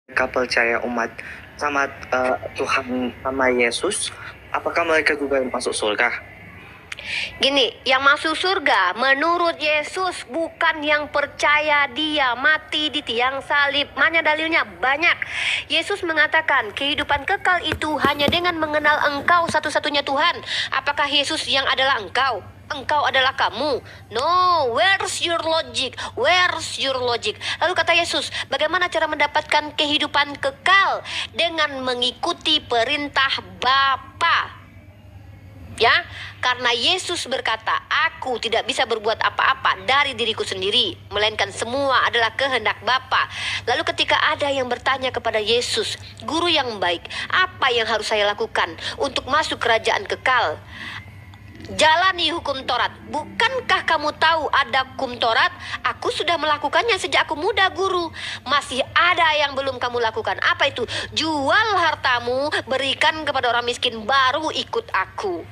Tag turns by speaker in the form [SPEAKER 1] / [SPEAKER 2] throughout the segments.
[SPEAKER 1] mereka percaya umat sama Tuhan sama Yesus, apakah mereka juga masuk surga?
[SPEAKER 2] Gini, yang masuk surga menurut Yesus bukan yang percaya dia mati di tiang salib. Mana dalilnya? Banyak. Yesus mengatakan kehidupan kekal itu hanya dengan mengenal Engkau satu-satunya Tuhan. Apakah Yesus yang adalah engkau? Engkau adalah kamu. No, where's your logic? Where's your logic? Lalu kata Yesus, bagaimana cara mendapatkan kehidupan kekal? Dengan mengikuti perintah Bapa. Ya, karena Yesus berkata, aku tidak bisa berbuat apa-apa dari diriku sendiri, melainkan semua adalah kehendak Bapa. Lalu ketika ada yang bertanya kepada Yesus, guru yang baik, apa yang harus saya lakukan untuk masuk kerajaan kekal? Jalani hukum Taurat. Bukankah kamu tahu ada hukum Taurat? Aku sudah melakukannya sejak aku muda, guru. Masih ada yang belum kamu lakukan. Apa itu? Jual hartamu, berikan kepada orang miskin, baru ikut aku.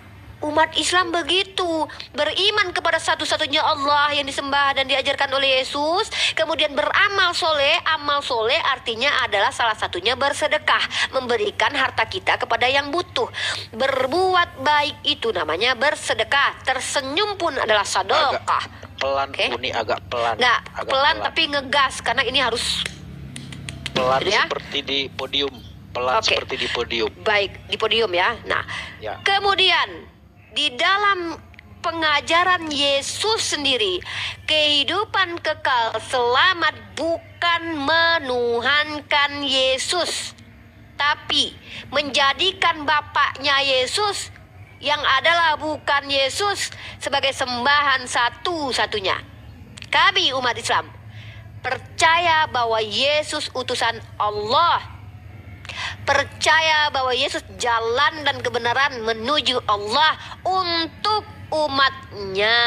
[SPEAKER 2] Umat Islam begitu, beriman kepada satu-satunya Allah yang disembah dan diajarkan oleh Yesus, kemudian beramal soleh. Amal soleh artinya adalah salah satunya bersedekah, memberikan harta kita kepada yang butuh. Berbuat baik itu namanya bersedekah. Tersenyum pun adalah sedekah.
[SPEAKER 3] Pelan,
[SPEAKER 2] Oke?
[SPEAKER 3] Uni agak pelan.
[SPEAKER 2] Nah,
[SPEAKER 3] agak
[SPEAKER 2] pelan tapi ngegas karena ini harus
[SPEAKER 3] pelan
[SPEAKER 2] ya?
[SPEAKER 3] Seperti di podium. Pelan
[SPEAKER 2] Oke.
[SPEAKER 3] seperti di podium.
[SPEAKER 2] Baik, di podium ya. Nah,
[SPEAKER 3] Ya.
[SPEAKER 2] kemudian di dalam pengajaran Yesus sendiri, kehidupan kekal selamat bukan menuhankan Yesus, tapi menjadikan Bapaknya Yesus yang adalah bukan Yesus sebagai sembahan satu-satunya. Kami umat Islam percaya bahwa Yesus utusan Allah, percaya bahwa Yesus jalan dan kebenaran menuju Allah untuk umatnya.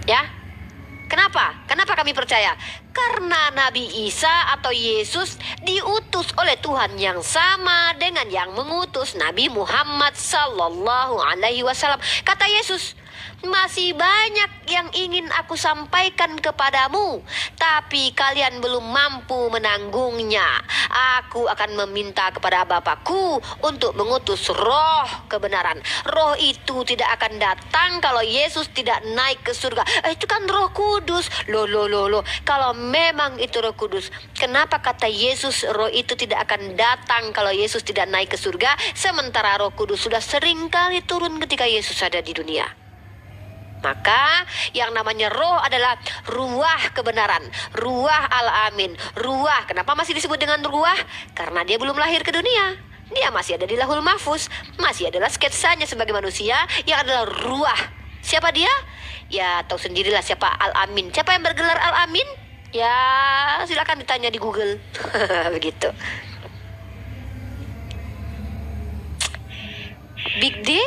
[SPEAKER 2] Ya, kenapa? Kenapa kami percaya? Karena Nabi Isa atau Yesus diutus oleh Tuhan yang sama dengan yang mengutus Nabi Muhammad Sallallahu Alaihi Wasallam. Kata Yesus, masih banyak yang ingin aku sampaikan kepadamu, tapi kalian belum mampu menanggungnya. Aku akan meminta kepada Bapakku untuk mengutus roh kebenaran. Roh itu tidak akan datang kalau Yesus tidak naik ke surga. Itu kan roh kudus. Loh. Kalau memang itu roh kudus, kenapa kata Yesus roh itu tidak akan datang kalau Yesus tidak naik ke surga, sementara roh kudus sudah sering kali turun ketika Yesus ada di dunia? Maka yang namanya roh adalah ruah kebenaran, ruah al-amin, ruah. Kenapa masih disebut dengan ruah? Karena dia belum lahir ke dunia. Dia masih ada di lahul mahfuz, masih adalah sketsanya sebagai manusia yang adalah ruah. Siapa dia? Ya tahu sendirilah siapa al-amin. Siapa yang bergelar al-amin? Ya silakan ditanya di Google. Begitu. Big D,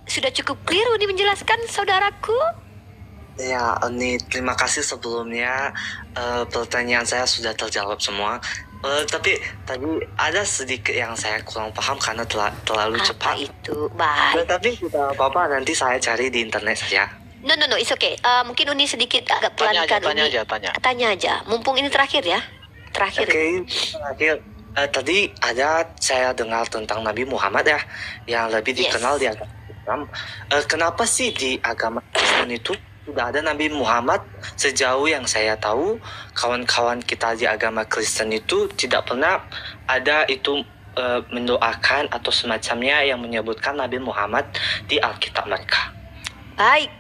[SPEAKER 2] sudah cukup clear Uni menjelaskan, saudaraku?
[SPEAKER 1] Ya, Uni, terima kasih sebelumnya. Pertanyaan saya sudah terjawab semua. Tapi tadi ada sedikit yang saya kurang paham karena terlalu
[SPEAKER 2] Apa
[SPEAKER 1] cepat.
[SPEAKER 2] itu? Baik.
[SPEAKER 1] Tapi tidak apa-apa, nanti saya cari di internet saja.
[SPEAKER 2] No, it's okay. Mungkin Uni sedikit agak pelankan.
[SPEAKER 3] Tanya
[SPEAKER 2] Uni.
[SPEAKER 3] aja.
[SPEAKER 2] Tanya aja. Mumpung ini terakhir ya. Terakhir.
[SPEAKER 1] Oke, terakhir. Tadi ada saya dengar tentang Nabi Muhammad ya, yang lebih
[SPEAKER 2] Yes.
[SPEAKER 1] dikenal di agama Islam. Kenapa sih di agama Kristen itu tidak ada Nabi Muhammad? Sejauh yang saya tahu, kawan-kawan kita di agama Kristen itu tidak pernah ada itu mendoakan atau semacamnya yang menyebutkan Nabi Muhammad di Alkitab mereka.
[SPEAKER 2] Baik.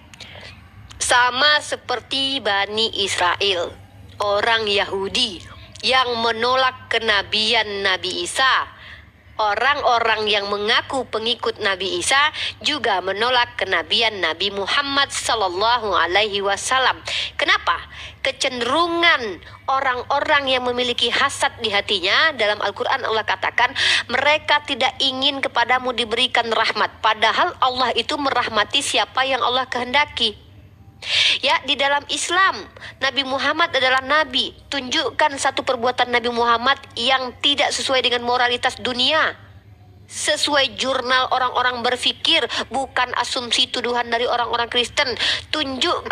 [SPEAKER 2] Sama seperti Bani Israel, orang Yahudi yang menolak kenabian Nabi Isa. Orang-orang yang mengaku pengikut Nabi Isa juga menolak kenabian Nabi Muhammad Sallallahu Alaihi Wasallam. Kenapa? Kecenderungan orang-orang yang memiliki hasad di hatinya, dalam Al-Quran Allah katakan mereka tidak ingin kepadamu diberikan rahmat, padahal Allah itu merahmati siapa yang Allah kehendaki. Ya, di dalam Islam Nabi Muhammad adalah nabi. Tunjukkan satu perbuatan Nabi Muhammad yang tidak sesuai dengan moralitas dunia, sesuai jurnal orang-orang berpikir, bukan asumsi tuduhan dari orang-orang Kristen. Tunjuk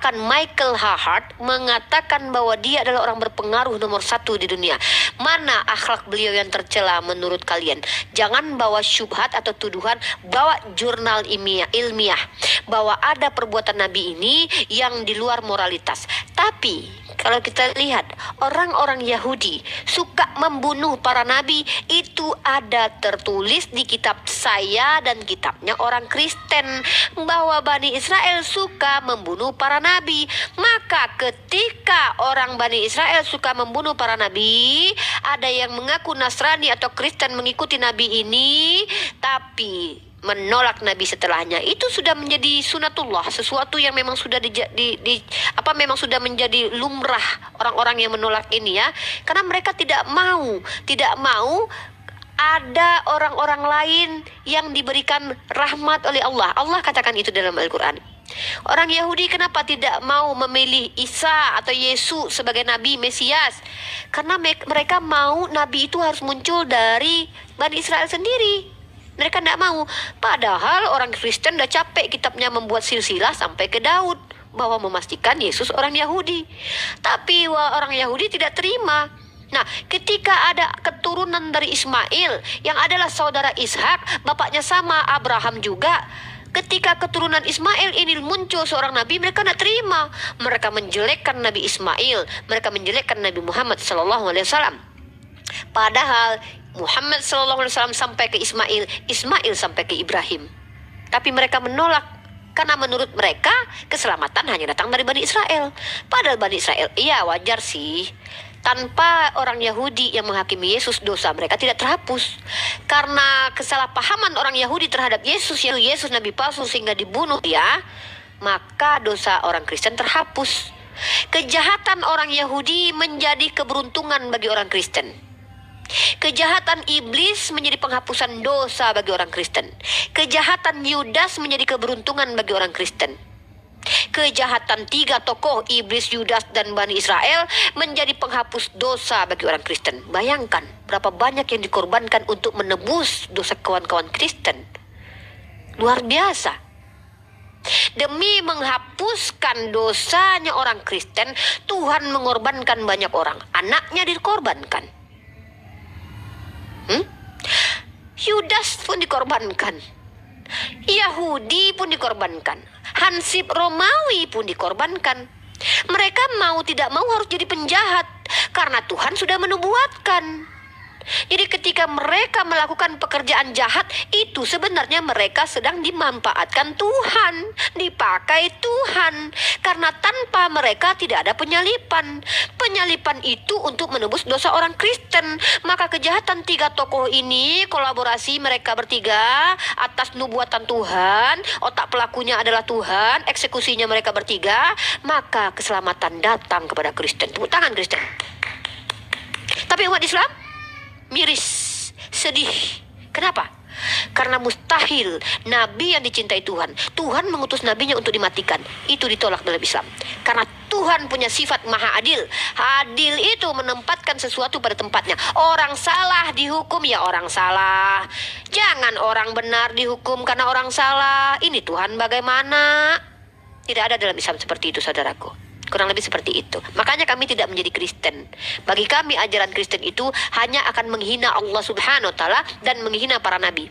[SPEAKER 2] Michael Hart mengatakan bahwa dia adalah orang berpengaruh nomor 1 di dunia. Mana akhlak beliau yang tercela menurut kalian? Jangan bawa syubhat atau tuduhan, bawa jurnal ilmiah bahwa ada perbuatan Nabi ini yang di luar moralitas. Tapi kalau kita lihat orang-orang Yahudi suka membunuh para nabi, itu ada tertulis di kitab saya dan kitabnya orang Kristen bahwa Bani Israel suka membunuh para nabi. Maka ketika orang Bani Israel suka membunuh para nabi, ada yang mengaku Nasrani atau Kristen mengikuti nabi ini tapi menolak nabi setelahnya, itu sudah menjadi sunatullah, sesuatu yang memang sudah memang sudah menjadi lumrah orang-orang yang menolak ini ya, karena mereka tidak mau ada orang-orang lain yang diberikan rahmat oleh Allah. Allah katakan itu dalam Al-Quran. Orang Yahudi kenapa tidak mau memilih Isa atau Yesus sebagai Nabi Mesias? Karena mereka mau Nabi itu harus muncul dari Bani Israel sendiri. Mereka tidak mau. Padahal orang Kristen udah capek kitabnya membuat silsilah sampai ke Daud bahwa memastikan Yesus orang Yahudi. Tapi orang Yahudi tidak terima. Nah, ketika ada keturunan dari Ismail yang adalah saudara Ishak, bapaknya sama Abraham juga. Ketika keturunan Ismail ini muncul seorang nabi, mereka tidak terima. Mereka menjelekkan Nabi Ismail, mereka menjelekkan Nabi Muhammad SAW. Padahal Muhammad SAW sampai ke Ismail, Ismail sampai ke Ibrahim. Tapi mereka menolak karena menurut mereka keselamatan hanya datang dari Bani Israel. Padahal Bani Israel, iya wajar sih. Tanpa orang Yahudi yang menghakimi Yesus, dosa mereka tidak terhapus. Karena kesalahpahaman orang Yahudi terhadap Yesus, yang Yesus nabi palsu sehingga dibunuh ya, maka dosa orang Kristen terhapus. Kejahatan orang Yahudi menjadi keberuntungan bagi orang Kristen. Kejahatan iblis menjadi penghapusan dosa bagi orang Kristen. Kejahatan Yudas menjadi keberuntungan bagi orang Kristen. Kejahatan 3 tokoh, iblis, Yudas, dan Bani Israel, menjadi penghapus dosa bagi orang Kristen. Bayangkan berapa banyak yang dikorbankan untuk menebus dosa kawan-kawan Kristen. Luar biasa. Demi menghapuskan dosanya orang Kristen, Tuhan mengorbankan banyak orang. Anaknya dikorbankan. Yudas pun dikorbankan, Yahudi pun dikorbankan, Hansip Romawi pun dikorbankan. Mereka mau tidak mau harus jadi penjahat karena Tuhan sudah menubuatkan. Jadi ketika mereka melakukan pekerjaan jahat, itu sebenarnya mereka sedang dimanfaatkan Tuhan, dipakai Tuhan. Karena tanpa mereka tidak ada penyalipan. Penyalipan itu untuk menebus dosa orang Kristen. Maka kejahatan 3 tokoh ini, kolaborasi mereka bertiga atas nubuatan Tuhan, otak pelakunya adalah Tuhan, eksekusinya mereka bertiga, maka keselamatan datang kepada Kristen. Tepuk tangan Kristen. Tapi umat Islam miris, sedih. Kenapa? Karena mustahil nabi yang dicintai Tuhan, Tuhan mengutus nabinya untuk dimatikan, itu ditolak dalam Islam. Karena Tuhan punya sifat maha adil. Adil itu menempatkan sesuatu pada tempatnya. Orang salah dihukum ya orang salah. Jangan orang benar dihukum karena orang salah. Ini Tuhan bagaimana? Tidak ada dalam Islam seperti itu, saudaraku. Kurang lebih seperti itu. Makanya kami tidak menjadi Kristen. Bagi kami ajaran Kristen itu hanya akan menghina Allah Subhanahu wa Ta'ala dan menghina para nabi.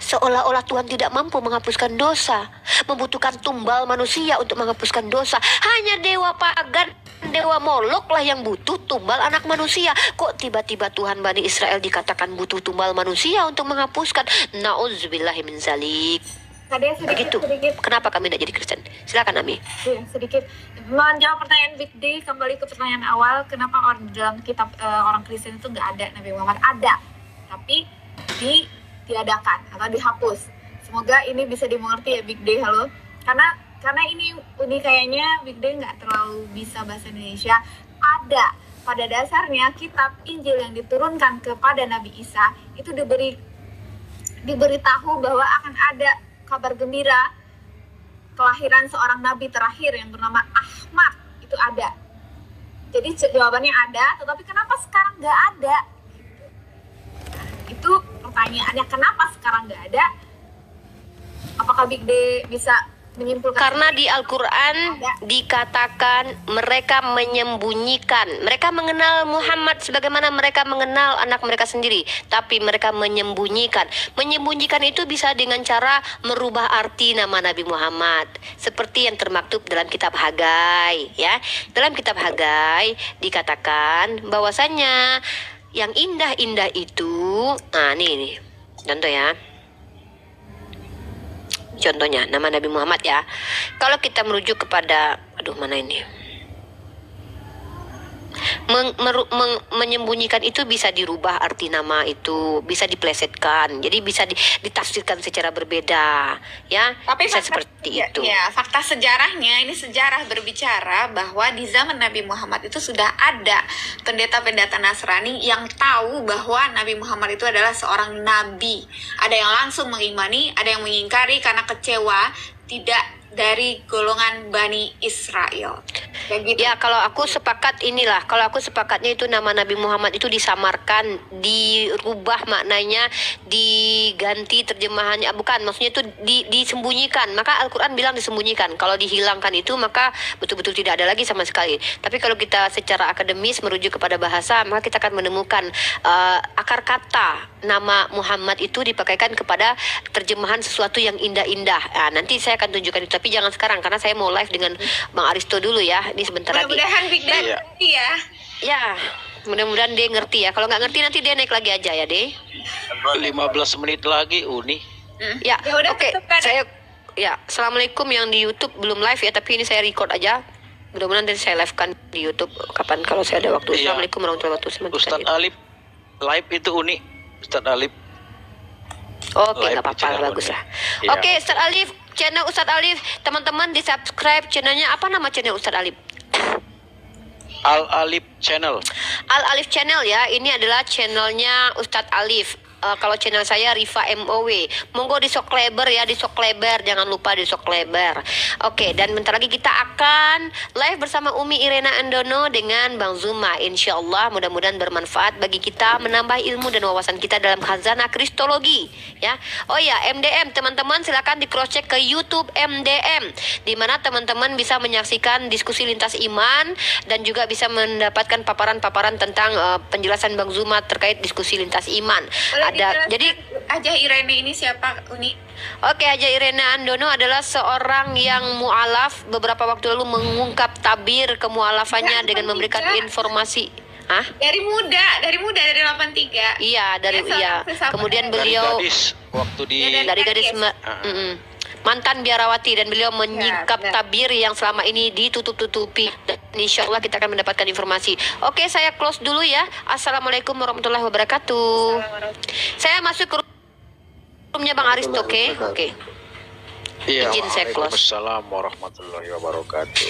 [SPEAKER 2] Seolah-olah Tuhan tidak mampu menghapuskan dosa, membutuhkan tumbal manusia untuk menghapuskan dosa. Hanya dewa pagan, dewa Molok lah yang butuh tumbal anak manusia. Kok tiba-tiba Tuhan Bani Israel dikatakan butuh tumbal manusia untuk menghapuskan? Na'udzubillahi min zalik. Begitu. Kenapa kami tidak jadi Kristen? Silakan Ami.
[SPEAKER 4] Sedikit menjawab pertanyaan Big D, kembali ke pertanyaan awal, kenapa orang dalam kitab orang Kristen itu nggak ada Nabi Muhammad? Ada, tapi ditiadakan atau dihapus. Semoga ini bisa dimengerti ya Big D. Halo, karena ini kayaknya Big D nggak terlalu bisa bahasa Indonesia. Ada pada dasarnya kitab Injil yang diturunkan kepada Nabi Isa itu diberitahu bahwa akan ada kabar gembira kelahiran seorang nabi terakhir yang bernama Ahmad. Itu ada. Jadi jawabannya ada, tetapi kenapa sekarang nggak ada? Itu pertanyaannya, kenapa sekarang nggak ada? Apakah Big D bisa menyimpulkan
[SPEAKER 2] Karena di Al-Quran dikatakan mereka menyembunyikan. Mereka mengenal Muhammad sebagaimana mereka mengenal anak mereka sendiri, tapi mereka menyembunyikan. Menyembunyikan itu bisa dengan cara merubah arti nama Nabi Muhammad, seperti yang termaktub dalam kitab Hagai, ya. Dalam kitab Hagai dikatakan bahwasannya yang indah-indah itu, nah nih contoh ya. Contohnya nama Nabi Muhammad ya. Kalau kita merujuk kepada, aduh mana ini? Menyembunyikan itu bisa dirubah arti nama itu, bisa diplesetkan. Jadi bisa ditafsirkan secara berbeda, ya.
[SPEAKER 4] Tapi
[SPEAKER 2] Bisa
[SPEAKER 4] fakta,
[SPEAKER 2] seperti
[SPEAKER 4] ya,
[SPEAKER 2] itu.
[SPEAKER 4] ya, fakta sejarahnya, ini sejarah berbicara bahwa di zaman Nabi Muhammad itu sudah ada pendeta-pendeta Nasrani yang tahu bahwa Nabi Muhammad itu adalah seorang nabi. Ada yang langsung mengimani, ada yang mengingkari karena kecewa tidak dari golongan Bani Israel. Kayak gitu.
[SPEAKER 2] Ya, kalau aku sepakat inilah, kalau aku sepakatnya itu nama Nabi Muhammad itu disamarkan, dirubah maknanya, diganti terjemahannya, bukan, maksudnya itu disembunyikan. Maka Al-Quran bilang disembunyikan. Kalau dihilangkan itu maka betul-betul tidak ada lagi sama sekali. Tapi kalau kita secara akademis merujuk kepada bahasa, maka kita akan menemukan akar kata nama Muhammad itu dipakaikan kepada terjemahan sesuatu yang indah-indah. Nah, nanti saya akan tunjukkan itu, tapi jangan sekarang karena saya mau live dengan Bang Aristo dulu ya. Ini sebentar lagi.
[SPEAKER 4] Mudah-mudahan Big Dan
[SPEAKER 3] Iya.
[SPEAKER 4] ngerti ya.
[SPEAKER 2] Ya, mudah-mudahan dia ngerti ya. Kalau nggak ngerti nanti dia naik lagi aja ya, deh.
[SPEAKER 3] 15 menit lagi Uni.
[SPEAKER 2] Ya,
[SPEAKER 4] Ya udah,
[SPEAKER 2] oke.
[SPEAKER 4] tutup kan.
[SPEAKER 2] Saya ya, assalamualaikum yang di YouTube belum live ya, tapi ini saya record aja. Mudah-mudahan nanti saya live-kan di YouTube kapan kalau saya ada waktu.
[SPEAKER 3] Iya.
[SPEAKER 2] Assalamualaikum warahmatullahi wabarakatuh.
[SPEAKER 3] Ustadz Alif live itu Uni. Ustadz Alif.
[SPEAKER 2] Oke,
[SPEAKER 3] Live
[SPEAKER 2] nggak apa-apa,
[SPEAKER 3] channel
[SPEAKER 2] bagus
[SPEAKER 3] Uni.
[SPEAKER 2] lah.
[SPEAKER 3] Iya.
[SPEAKER 2] Oke, Ustadz Alif, channel Ustadz Alif, teman-teman di subscribe channelnya. Apa nama channel Ustadz Alif?
[SPEAKER 3] Al Alif Channel.
[SPEAKER 2] Al Alif Channel ya, ini adalah channelnya Ustadz Alif. Kalau channel saya Rifa MOW, monggo di subscriber ya, di subscriber, jangan lupa di subscriber. Oke, dan bentar lagi kita akan live bersama Umi Irena Andono dengan Bang Zuma. Insya Allah mudah-mudahan bermanfaat bagi kita, menambah ilmu dan wawasan kita dalam khazanah kristologi ya. Oh ya, MDM teman-teman silakan di cross check ke YouTube MDM, di mana teman-teman bisa menyaksikan diskusi lintas iman dan juga bisa mendapatkan paparan-paparan tentang penjelasan Bang Zuma terkait diskusi lintas iman.
[SPEAKER 4] Boleh
[SPEAKER 2] Ada,
[SPEAKER 4] dijelaskan
[SPEAKER 2] jadi
[SPEAKER 4] Ajah Irene ini siapa, Uni?
[SPEAKER 2] oke, Haja Irena Andono adalah seorang yang mu'alaf, beberapa waktu lalu mengungkap tabir kemu'alafannya
[SPEAKER 4] Ya,
[SPEAKER 2] dengan memberikan
[SPEAKER 4] tidak.
[SPEAKER 2] informasi. Hah?
[SPEAKER 4] Dari muda dari 83.
[SPEAKER 2] Iya, dari
[SPEAKER 4] Dia seorang
[SPEAKER 2] iya.
[SPEAKER 4] filsafat.
[SPEAKER 2] Kemudian
[SPEAKER 3] Dari
[SPEAKER 2] beliau
[SPEAKER 3] gadis waktu di
[SPEAKER 4] Ya,
[SPEAKER 2] dari gadis
[SPEAKER 3] Ah.
[SPEAKER 2] mantan biarawati, dan beliau menyingkap
[SPEAKER 4] benar.
[SPEAKER 2] tabir yang selama ini ditutup-tutupi. Dan insya Allah kita akan mendapatkan informasi. Oke, saya close dulu ya. Assalamualaikum warahmatullahi wabarakatuh. Saya masuk ke roomnya Bang Aristo, oke? Oke.
[SPEAKER 3] Iya,
[SPEAKER 2] Izin saya close.
[SPEAKER 3] Waalaikumsalam warahmatullahi wabarakatuh.